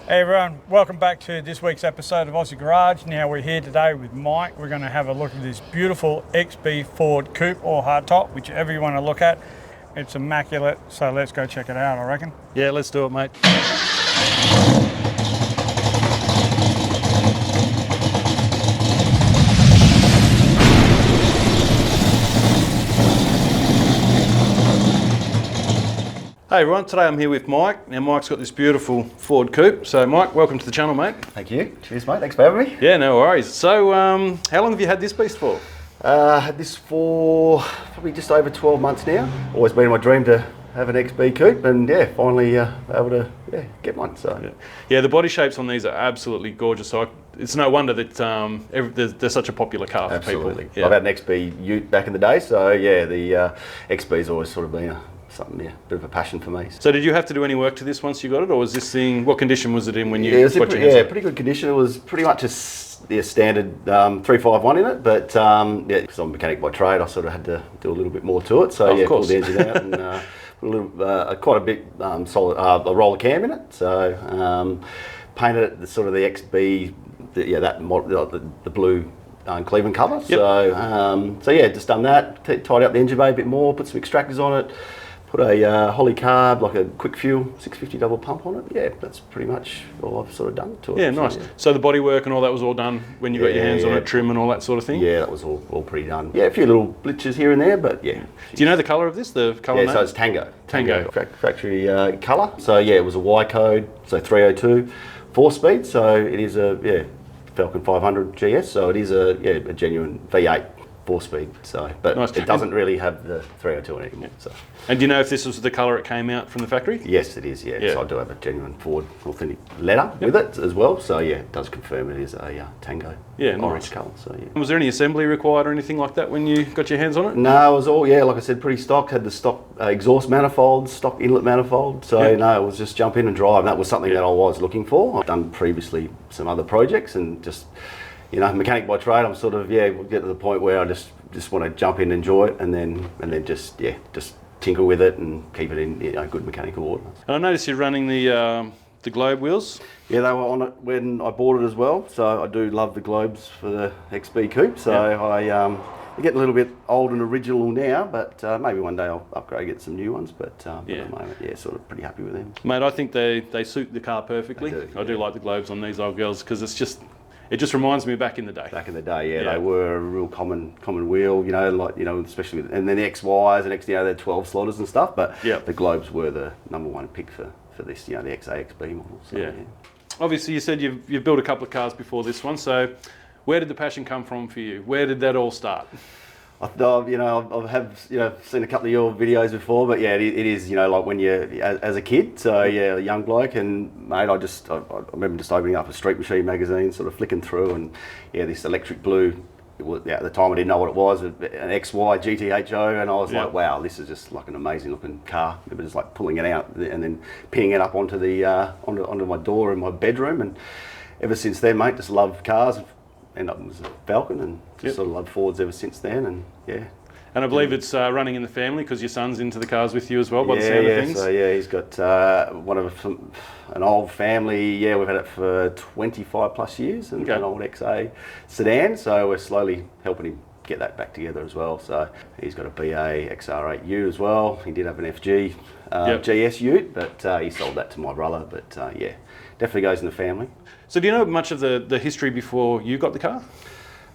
Hey everyone, welcome back to this week's episode of Aussie Garage. Now we're here today with Mike. We're going to have a look at this beautiful XB Ford Coupe or Hardtop, whichever you want to look at. It's immaculate, so let's go check it out, I reckon. Yeah, let's do it, mate. Hey everyone, today I'm here with Mike. Now Mike's got this beautiful Ford Coupe. So Mike, welcome to the channel, mate. Thank you. Cheers, mate. Thanks for having me. Yeah, no worries. So how long have you had this beast for? Had this for probably just over 12 months now. Always been my dream to have an XB Coupe, and yeah, finally able to get one. So yeah, the body shapes on these are absolutely gorgeous. So it's no wonder that they're such a popular car for absolutely. people. Yeah. I've had an XB Ute back in the day, so yeah, the XB's always sort of been something, a bit of a passion for me. So did you have to do any work to this once you got it, or was this thing, what condition was it in when you it was got your hands on it? pretty good condition. It was pretty much a standard 351 in it, but yeah, because I'm a mechanic by trade, I sort of had to do a little bit more to it. So yeah, pulled the engine out and put a little, quite a bit solid, a roller cam in it. So painted it sort of the XB, the blue Cleveland cover. Yep. So yeah, just done that, tied up the engine bay a bit more, put some extractors on it. Put a Holly carb, like a quick fuel 650 double pump on it. Yeah, that's pretty much all I've sort of done to it. Yeah, nice. So the body work and all that was all done when you got your hands on it, trim and all that sort of thing? Yeah, that was all pretty done. Yeah, a few little blitches here and there, but yeah. Do you know the colour of this? The colour name? So it's Tango. Tango. Factory colour. So yeah, it was a Y code, so 302, 4-speed. So it is a Falcon 500 GS. So it is a genuine V8. 4-speed, so but nice. It doesn't really have the 302 in it anymore. So. And do you know if this was the colour it came out from the factory? Yes, it is. Yeah. So I do have a genuine Ford authentic letter with it as well. So yeah, it does confirm it is a Tango orange colour. So yeah. Was there any assembly required or anything like that when you got your hands on it? No, it was all like I said, pretty stock. Had the stock exhaust manifolds, stock inlet manifold. So no, it was just jump in and drive. And that was something that I was looking for. I've done previously some other projects and just. Mechanic by trade, I'm sort of, we'll get to the point where I just want to jump in, enjoy it, and then just tinker with it and keep it in good mechanical order. And I noticed you're running the globe wheels. Yeah, they were on it when I bought it as well. So I do love the globes for the XB Coupe. So they're getting a little bit old and original now, but maybe one day I'll upgrade, get some new ones. But at the moment, sort of pretty happy with them. Mate, I think they suit the car perfectly. I do like the globes on these old girls because it just reminds me back in the day. Back in the day, they were a real common wheel, especially and then the XYs and they had 12 slotters and stuff, but the globes were the number one pick for this, the XAXB model. So, Obviously, you said you've built a couple of cars before this one, so where did the passion come from for you? Where did that all start? I have seen a couple of your videos before, but yeah, it is like when you're as a kid, so yeah, a young bloke, and mate, I remember just opening up a Street Machine magazine, sort of flicking through, and this electric blue. At the time I didn't know what it was, an XY GTHO, and I was like, wow, this is just like an amazing looking car. I remember just like pulling it out and then pinning it up onto the onto my door in my bedroom, and ever since then, mate, just love cars. End up with a Falcon and just sort of loved Fords ever since then, and And I believe it's running in the family because your son's into the cars with you as well, by the sound of things. So he's got an old family. Yeah, we've had it for 25 plus years, and an old XA sedan. So we're slowly helping him get that back together as well. So he's got a BA XR8 Ute as well. He did have an FG GS Ute, but he sold that to my brother. But definitely goes in the family. So do you know much of the history before you got the car?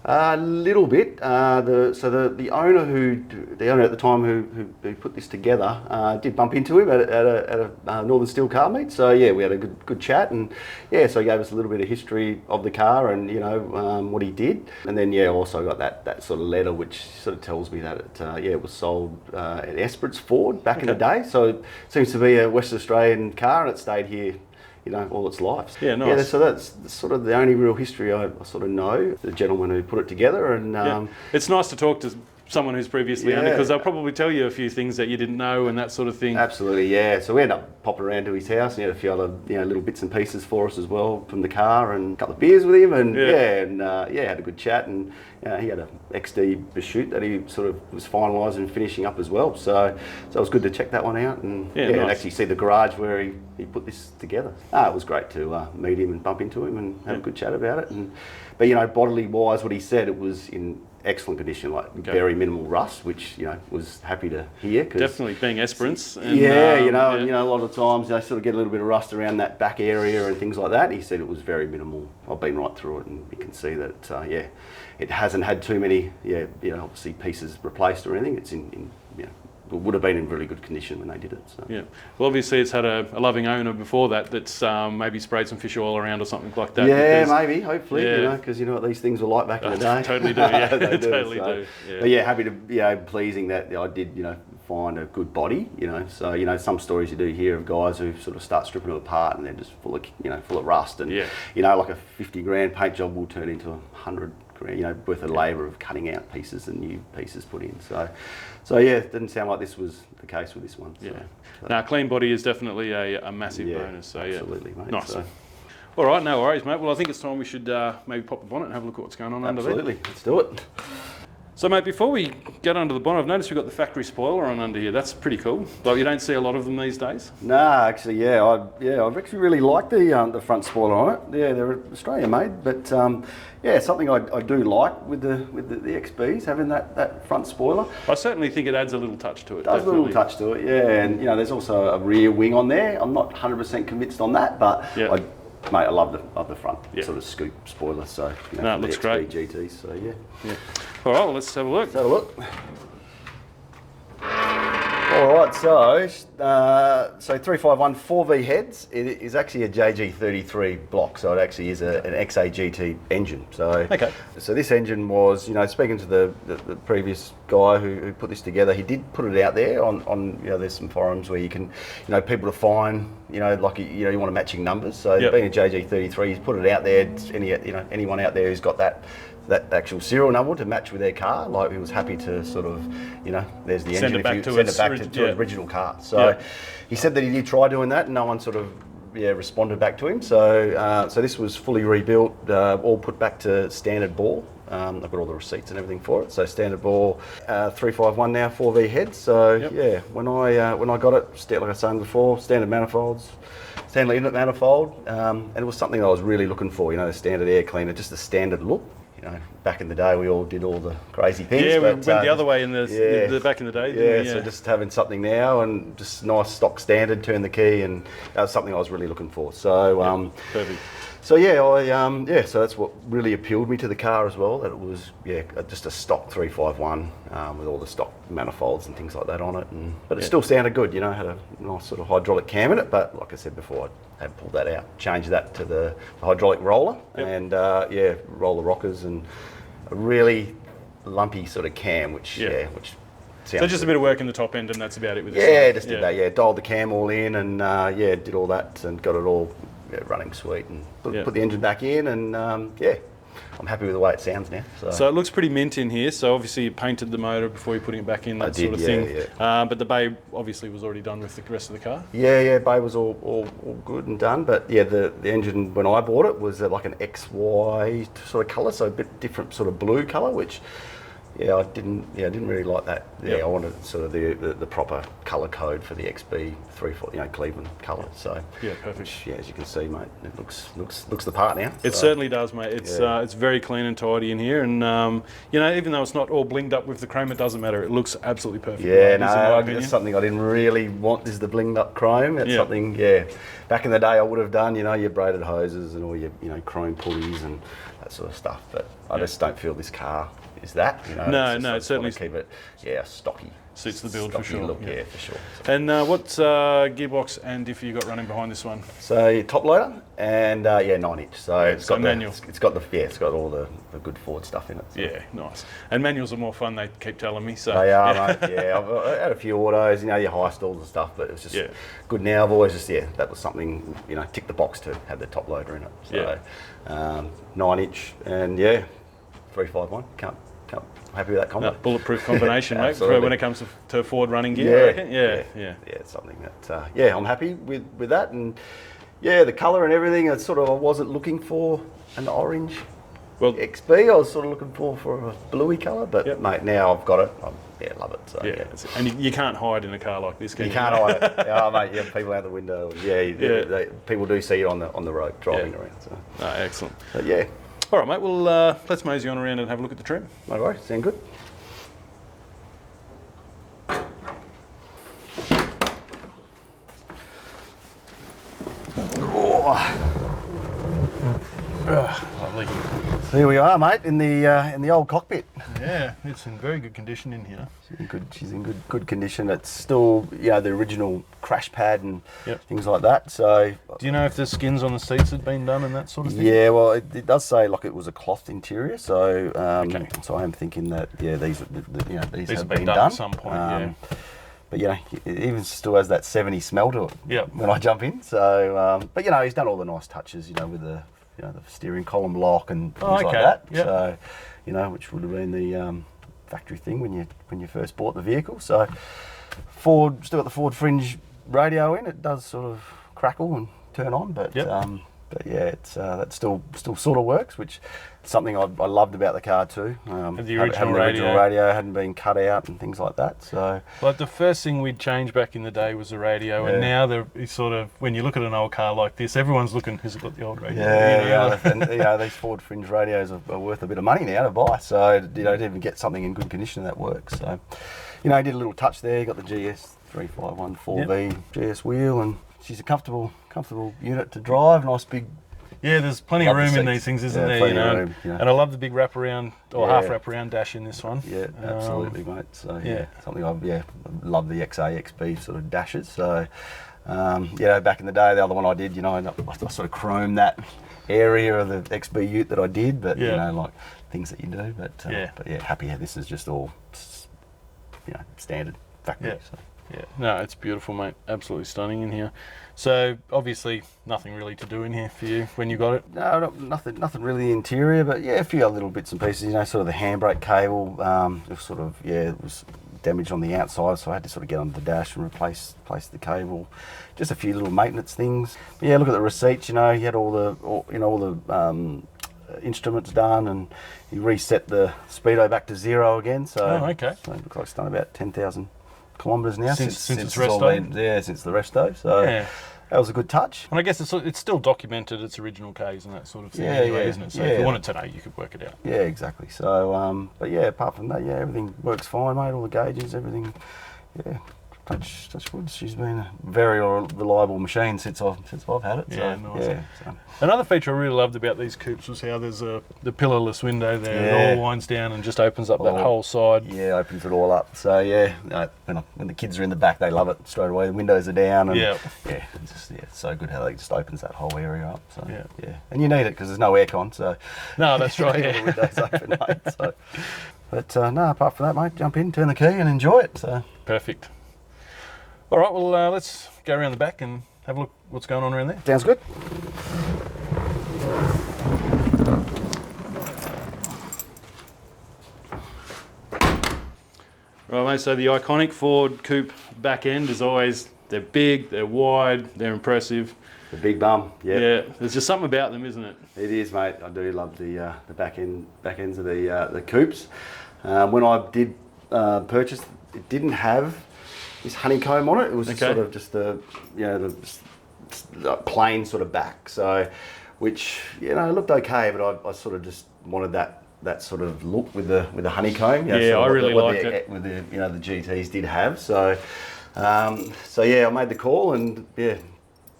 A little bit. The owner at the time who put this together did bump into him at a Northern Steel car meet. So yeah, we had a good chat, and so he gave us a little bit of history of the car and what he did, and then also got that sort of letter which sort of tells me that it was sold at Esperance Ford back in the day. So it seems to be a Western Australian car, and it stayed here all its life. Yeah, nice. Yeah, so that's sort of the only real history I sort of know, the gentleman who put it together. And it's nice to talk to someone who's previously owned it, because they'll probably tell you a few things that you didn't know and that sort of thing. Absolutely, yeah. So we ended up popping around to his house, and he had a few other little bits and pieces for us as well from the car, and a couple of beers with him, and had a good chat, and he had an XD Pursuit that he sort of was finalising and finishing up as well. So it was good to check that one out, and nice. and actually see the garage where he put this together. It was great to meet him and bump into him and have a good chat about it. But bodily wise, what he said, it was in excellent condition, like very minimal rust, which was happy to hear. Cause, definitely being Esperance. And, a lot of times they sort of get a little bit of rust around that back area and things like that. He said it was very minimal. I've been right through it, and you can see that it hasn't had too many obviously pieces replaced or anything. It's in it would have been in really good condition when they did it. So. Yeah. Well, obviously it's had a loving owner before that's maybe sprayed some fish oil around or something like that. Yeah, maybe, hopefully, because what these things were like back in the day. Totally do, yeah. They do, totally so. do. Yeah. But happy to, pleasing that I did, find a good body, So, some stories you do hear of guys who sort of start stripping it apart and they're just full of rust. And, like a 50 grand paint job will turn into 100 grand, worth of labour of cutting out pieces and new pieces put in. So it didn't sound like this was the case with this one. Now, clean body is definitely a massive bonus. So absolutely, mate. Nice. So. All right, no worries, mate. Well, I think it's time we should maybe pop the bonnet and have a look at what's going on under there. Absolutely, let's do it. So, mate, before we get under the bonnet, I've noticed we've got the factory spoiler on under here. That's pretty cool. Like, you don't see a lot of them these days. Nah, actually, I've actually really liked the front spoiler on it. Yeah, they're Australian made, but something I do like with the XBs, having that front spoiler. I certainly think it adds a little touch to it. Does definitely. a little touch to it, and there's also a rear wing on there. I'm not 100% convinced on that, but I love the front sort of scoop spoiler. So it looks great. GTs, so yeah. All right, well, let's have a look. Let's have a look. All right, so 351 4V heads. It is actually a JG33 block, so it actually is an XAGT engine. So this engine was, speaking to the previous guy who put this together, he did put it out there on there's some forums where you can, people to find, you want matching numbers. So being a JG33, he's put it out there. Anyone out there who's got that actual serial number to match with their car, like he was happy to sort of, there's the engine, send it back to the original car. So he said that he did try doing that and no one sort of responded back to him. So this was fully rebuilt, all put back to standard bore. I've got all the receipts and everything for it. So standard bore, 351 now, 4V head. So when I got it, like I was saying before, standard manifolds, standard inlet manifold, and it was something I was really looking for. The standard air cleaner, just the standard look. Back in the day, we all did all the crazy things. Yeah, we went the other way in the back in the day. Didn't we? So just having something now and just nice stock standard, turn the key, and that was something I was really looking for. So perfect. So so that's what really appealed me to the car as well. That it was just a stock 351 with all the stock manifolds and things like that on it. But it still sounded good. Had a nice sort of hydraulic cam in it. But like I said before, I had pulled that out, changed that to the hydraulic roller, and roller rockers and a really lumpy sort of cam, which so just a bit of work in the top end, and that's about it with this. Yeah, just did that. Dialed the cam all in, and did all that, and got it all running sweet, and put the engine back in, and I'm happy with the way it sounds now. So it looks pretty mint in here. So obviously you painted the motor before you're putting it back in, sort of thing. Yeah. But the bay obviously was already done with the rest of the car. Yeah, bay was all good and done. But the engine when I bought it was like an XY sort of colour, so a bit different sort of blue colour, which. I didn't really like that. I wanted sort of the proper colour code for the XB 34, Cleveland colour. So perfect. Which, as you can see, mate, it looks the part now. It certainly does, mate. It's very clean and tidy in here, and even though it's not all blinged up with the chrome, it doesn't matter. It looks absolutely perfect. That's something I didn't really want is the blinged up chrome. It's something, back in the day I would have done, your braided hoses and all your chrome pulleys and that sort of stuff. But I just don't feel this car is that. It certainly keep it stocky. Suits the build for sure. Look, for sure. And what gearbox and diff you got running behind this one? So top loader and 9-inch. So it's got manual. It's got all the good Ford stuff in it. So. Yeah, nice. And manuals are more fun. They keep telling me. So they are, mate. I've had a few autos, your high stalls and stuff, but it was just good. Now I've always just that was something tick the box to have the top loader in it. So 9-inch and 351. happy with that combo. Bulletproof combination, mate, when it comes to Ford running gear, Yeah, I reckon. Yeah, it's something that, I'm happy with that. And yeah, the colour and everything, I wasn't looking for an orange XB. I was sort of looking for a bluey colour, but mate, now I've got it. I love it. So, and you can't hide in a car like this, can you? You can't hide it. Oh, mate, people out the window. People do see you on the road driving around. So. No, excellent. But yeah. All right, mate. Well, let's mosey on around and have a look at the trim. No worries. Sound good. Lovely. So here we are, mate, in the old cockpit. Yeah, it's in very good condition in here. She's in good condition. It's still, the original crash pad and things like that. So, do you know if the skins on the seats had been done and that sort of thing? Yeah, well, it does say like it was a cloth interior. So, so I am thinking that these have been done at some point. But it even still has that 70 smell to it. Yep. When I jump in. So, but he's done all the nice touches. With the the steering column lock and things like that. Yep. So, which would have been the factory thing when you first bought the vehicle. So, still got the Ford Fringe radio in. It does sort of crackle and turn on, but it's that still sort of works, which is something I loved about the car too. The original radio hadn't been cut out and things like that. So, like the first thing we'd change back in the day was the radio, and now it's sort of, when you look at an old car like this, everyone's looking, has it got the old radio? And these Ford Fringe radios are worth a bit of money now to buy. So to even get something in good condition that works. So, he did a little touch there. Got the GS 351 4V GS wheel, and she's a comfortable unit to drive. Nice big. Yeah, there's plenty of room in these things, isn't there? Room, And I love the big wraparound or half wraparound dash in this one. Yeah, absolutely, mate. So something I love the XA XB sort of dashes. So back in the day, the other one I did, I sort of chromed that area of the XB ute that I did, but like things that you do. But happy. This is just all standard factory. Yeah. So. Yeah, no, it's beautiful, mate. Absolutely stunning in here. So obviously nothing really to do in here for you when you got it. No, nothing really interior, but a few other little bits and pieces. Sort of the handbrake cable. It was damaged on the outside, so I had to sort of get under the dash and replace the cable. Just a few little maintenance things. But look at the receipts. You had all the instruments done, and he reset the speedo back to 0 again. So, so it looks like it's done about 10,000 kilometres now since it's resto. Since the resto. So that was a good touch. And I guess it's still documented its original Ks and that sort of thing anyway, isn't it? So if you wanted today, you could work it out. Yeah, exactly. So, but apart from that, everything works fine, mate. All the gauges, everything. Touch wood. She's been a very reliable machine since I've had it. Yeah, so, nice. Another feature I really loved about these coupes was how there's the pillarless window there. It all winds down and just opens up that whole side. Yeah, opens it all up. So when the kids are in the back, they love it straight away. The windows are down. And, it's so good how they just opens that whole area up. So and you need it because there's no aircon. So no, that's right. The windows open, mate. So, but apart from that, mate, jump in, turn the key, and enjoy it. So perfect. All right, well, let's go around the back and have a look what's going on around there. Sounds good. Right, mate, so the iconic Ford Coupe back end is always, they're big, they're wide, they're impressive. The big bum, yeah. There's just something about them, isn't it? It is, mate. I do love the back ends of the coupes. When I did purchase, it didn't have this honeycomb on it. It was sort of just the plain sort of back. So, which it looked okay, but I sort of just wanted that sort of look with the honeycomb. I really liked it. With the the GTs did have. So, I made the call and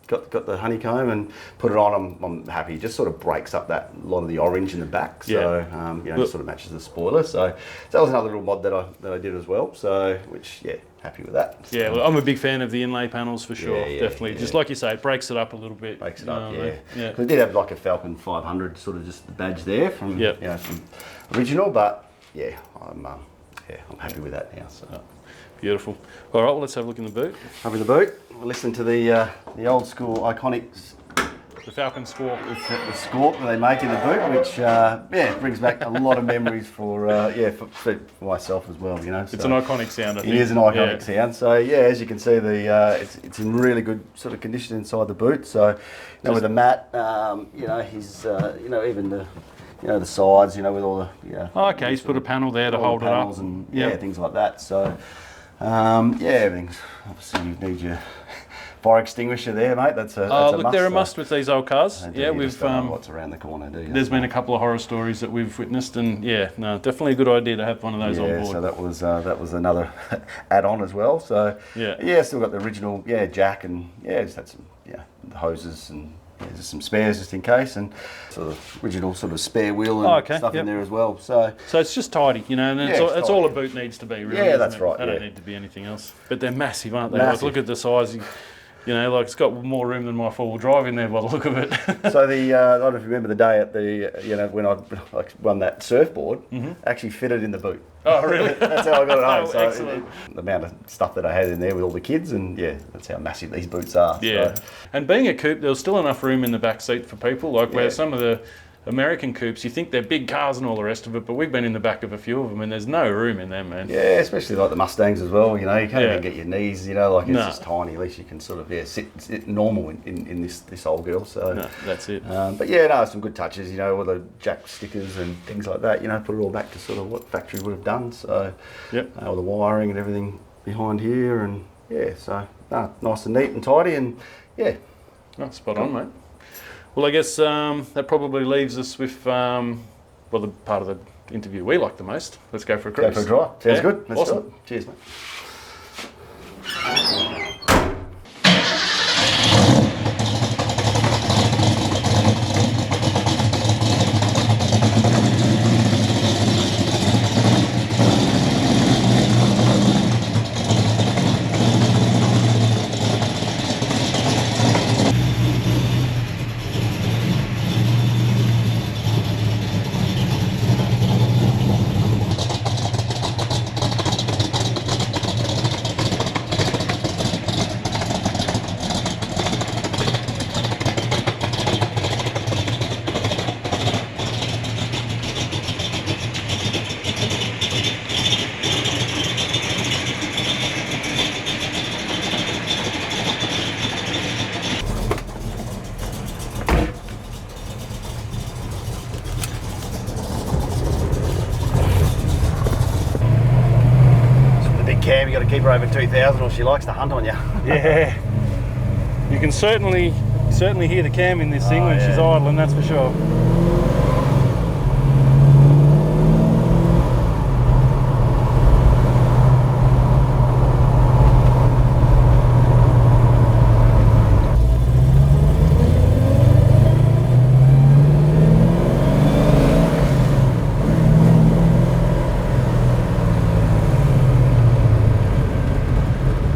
got the honeycomb and put it on. I'm happy. It just sort of breaks up that lot of the orange in the back. So it sort of matches the spoiler. So that was another little mod that I did as well. So which happy with that. So, well, I'm a big fan of the inlay panels for sure. Definitely. Just like you say, it breaks it up a little bit. Breaks it up. Because it did have like a Falcon 500 sort of just the badge there from from original, but I'm happy with that now. So. Beautiful. All right, well, let's have a look in the boot. Up in the boot, we're listening to the old school iconic The Falcon Squawk. The squawk that they make in the boot, which brings back a lot of memories for myself as well. You know, it's an iconic sound. I think. It is an iconic sound. So as you can see, it's in really good sort of condition inside the boot. So with the mat, he's even the sides, with all the okay, he's put a panel there to hold it up and things like that. So everything's obviously you need your fire extinguisher there, mate. That's a must. They're a must with these old cars. We've what's around the corner, do you? There's been a couple of horror stories that we've witnessed, and definitely a good idea to have one of those on board. So that was another add-on as well. So still got the original jack, and just had some the hoses and just some spares just in case, and sort of original sort of spare wheel and stuff in there as well. So it's just tidy, and it's all a boot needs to be, really. Yeah, that's right. They don't need to be anything else. But they're massive, aren't they? Massive. Like, look at the size. It's got more room than my four-wheel drive in there by the look of it. So I don't know if you remember the day at the when I won that surfboard, actually fitted in the boot. Oh, really? That's how I got it home. So excellent. The amount of stuff that I had in there with all the kids, and that's how massive these boots are. Yeah. So. And being a coupe, there was still enough room in the back seat for people, where some of the American coupes, you think they're big cars and all the rest of it, but we've been in the back of a few of them and there's no room in them, man. Yeah, especially like the Mustangs as well, you can't even get your knees, it's just tiny. At least you can sort of, sit normal in this old girl, so. No, that's it. But some good touches, all the jack stickers and things like that, put it all back to sort of what the factory would have done, so. All the wiring and everything behind here, and so nice and neat and tidy, and Oh, spot on, mate. Well, I guess that probably leaves us with the part of the interview we like the most. Let's go for a cruise. Go for a drive. Sounds good. Let's awesome. do it. Cheers, mate. Cam, you got to keep her over 2,000 or she likes to hunt on you. Yeah. You can certainly hear the cam in this thing when she's idling, that's for sure.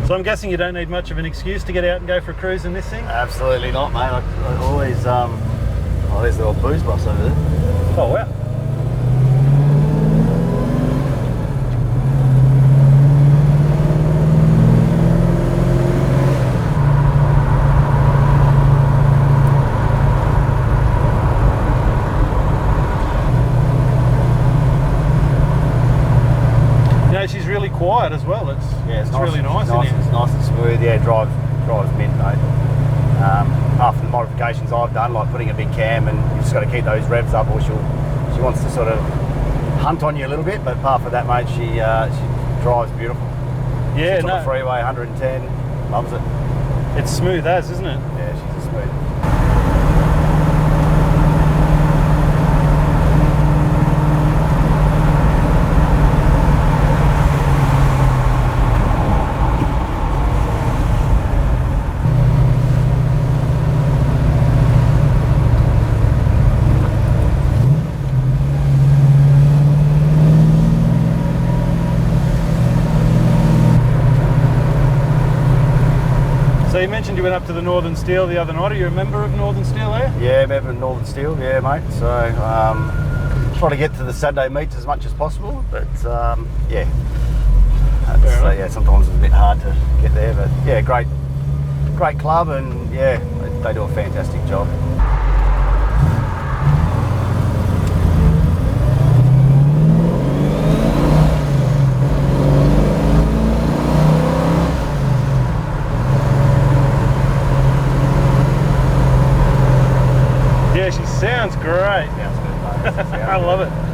So I'm guessing you don't need much of an excuse to get out and go for a cruise in this thing? Absolutely not, mate. I always, there's the old booze bus over there. Oh, wow. She's really quiet as well. It's nice, really nice in here. It's nice and smooth. Yeah, drives mint, mate. After the modifications I've done, like putting a big cam, and you just got to keep those revs up, or she wants to sort of hunt on you a little bit. But apart from that, mate, she drives beautiful. Yeah, she's on the freeway, 110, loves it. It's smooth as, isn't it? Yeah, she's smooth. So you mentioned you went up to the Northern Steel the other night. Are you a member of Northern Steel there? Yeah, member of Northern Steel, yeah, mate. So try to get to the Saturday meets as much as possible, but yeah, sometimes it's a bit hard to get there. But yeah, great club, and yeah, they do a fantastic job. Yeah, she sounds great. Sounds good, mate. I love it.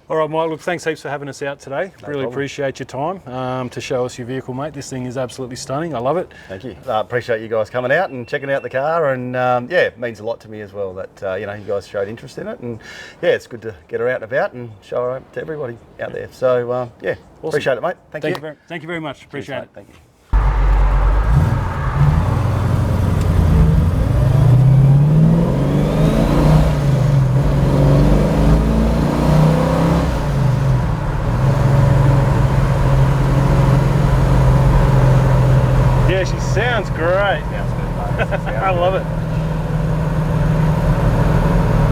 All right, Mike, look, thanks heaps for having us out today. No really problem. Appreciate your time to show us your vehicle, mate. This thing is absolutely stunning. I love it. Thank you. Appreciate you guys coming out and checking out the car, and yeah, it means a lot to me as well that you know, you guys showed interest in it, and yeah, it's good to get her out and about and show her to everybody out there. So yeah, Awesome. Appreciate it, mate. Thank you. Thank you very much. Appreciate Cheers, it. mate. Thank you. Yeah, she sounds great. Sounds good, mate. I love it.